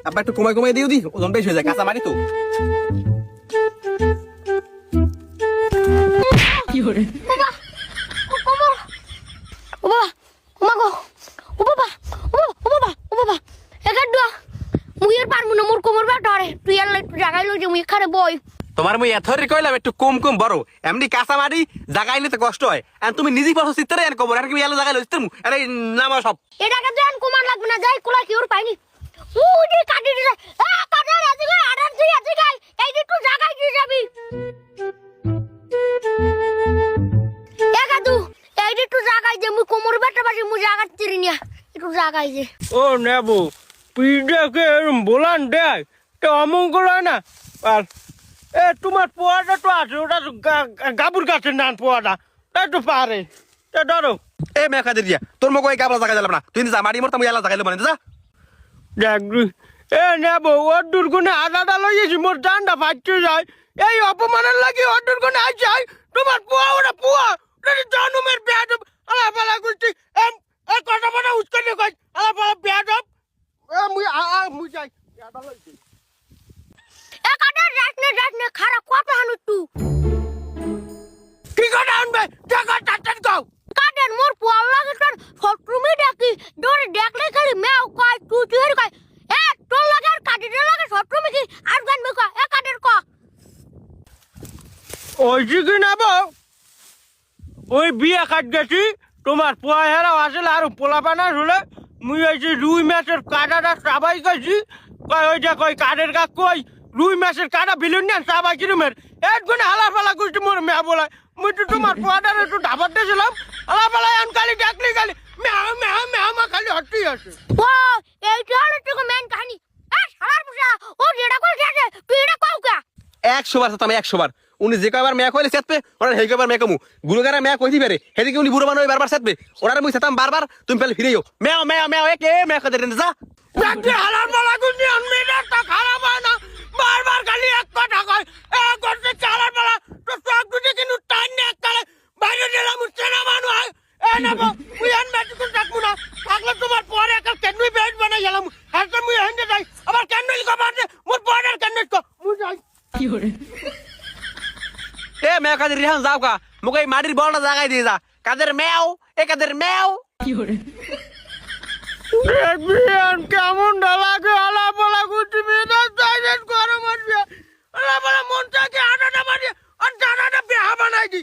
আব্বা একটু কমাই কমাই দিও দি, ওজন বেশি হয়ে যায়, কাঁচা মারি তো। তোমার মুই এথরি কইলাম একটু কম কম বড়, এমনি কাঁচা মারি জাগাই নিতে কষ্ট হয়, আর তুমি নিজেই পারছো চিত্রে এর কবর, আর কি এলো জাগাই লইতে মু আরে নামা সব এটাকে দেন কুমার লাগবে না, যাই কোলা কি ওর পাইনি উজি কাটি দিছে কাটার এদিকে আড়ার তুই এদিকে এই যে তুই জাগাই দিয়ে যাবি একাদু এই যে তুই জাগাই যে মুই কোমর বেটা বাজি মুই জাগাত তিরি নিয়া একটু জাগাই যে ও নেবো পিডাকে এরম বলান দেয় তো অমঙ্গল হয় না। আর এ তোমার পোয়াটা তো আছে, ওটা তো গাবুর গাছের নান পোয়াটা, তাই তো পারে ধরো। এ মেখা দিয়া তোর মগ ওই গাবলা জাগাই দিলাম না, তুই যা মারি মরতাম এলা জাগাইলে মানে যা। দেখ এ নেবো ওর দুর্গুণে আদাটা লইয়েছি, মোর জানটা ফাটতে যায়, এই অপমানের লাগি ওর দুর্গুণে আইসাই তোমার পোয়া ওটা পোয়া ওটা জন্মের ব্যাড আলা পালা করছি এ কথা বলা উস্কানি কই আলা পালা ব্যাড মুই যাই আদা লইছি এ কাটার রাতনে খারাপ কথা হানু তুই কি কথা আনবে জায়গা টাটান গাও কাটেন মোর পোয়াল লাগে তোর শত্রুমি ডাকি ডরে দেখলে খালি মেও কয় তুই তুই কয় এ তোর লাগে আর কাটিতে লাগে শত্রুমি কি আর গানবে কয় এ কাটের ক ওই কি নেবো ওই বিয়ে কাট গেছি তোমার পোয়া হেরাও আসলে আর পোলা পানা হলে মুই ওই যে রুই মাছের কাটাটা চাবাই গেছি কয় ওই যে কই কাঠের গা কই রুই মাছের কাটা বিলুন না চাবাই কিরমের এক গুণে হালা ফালা করছি মোর মেয়া বলায় মুই তো তোমার পোয়াটার একটু ঢাবাতে ছিলাম হালা ফালাই আন খালি ডাকলি খালি মেয়া মা খালি হট্টি আছে ও এইটা হলো তোকে মেন কাহিনী এ শালার পুষা ও যেটা করে গেছে তুই এটা কও কা 100 বার সাথে আমি 100 বার উনি যে কয়বার মেয়া কইলে সেতবে ওরা হেই কয়বার মেয়া কমু গুরুগারা মেয়া কইতি পারে হেদিকে উনি বুড়ো বানাই বারবার সেতবে ওরা মুই সেতাম বারবার তুমি পেলে ফিরেও মেও মেও মেও একে মেয়া কইতে দেন যা ডাকতে হালার মালা গুনি আন মেয়েটা খারাপ হয় না বারবার খালি এক কথা কয় এ করতে চালার মালা তো সব দুটি কিন্তু টাইম নে কালে বাইরে দিলাম উঠছেনা মানু হয় এ নেবো মুই আন মেডিকেল ডাকমু না পাগলা তোমার পরে একটা কেনই বেড বানাই গেলাম হাতে মুই হেন্ডে যাই আবার কেনই কমাতে মোর বর্ডার কেনই কো মুই যাই এ মেয়া কাদের রিহান যাও কা মুকে এই মাটির বলটা জাগাই দিয়ে যা কাদের মেও এ কাদের মেও বিয়ান কেমন লাগে আলা বলা গুটি মেয়েটা সাইলেন্ট করো মারবে আলা বলা মনটাকে আটাটা মারি আর জানাটা বেহা বানাই দি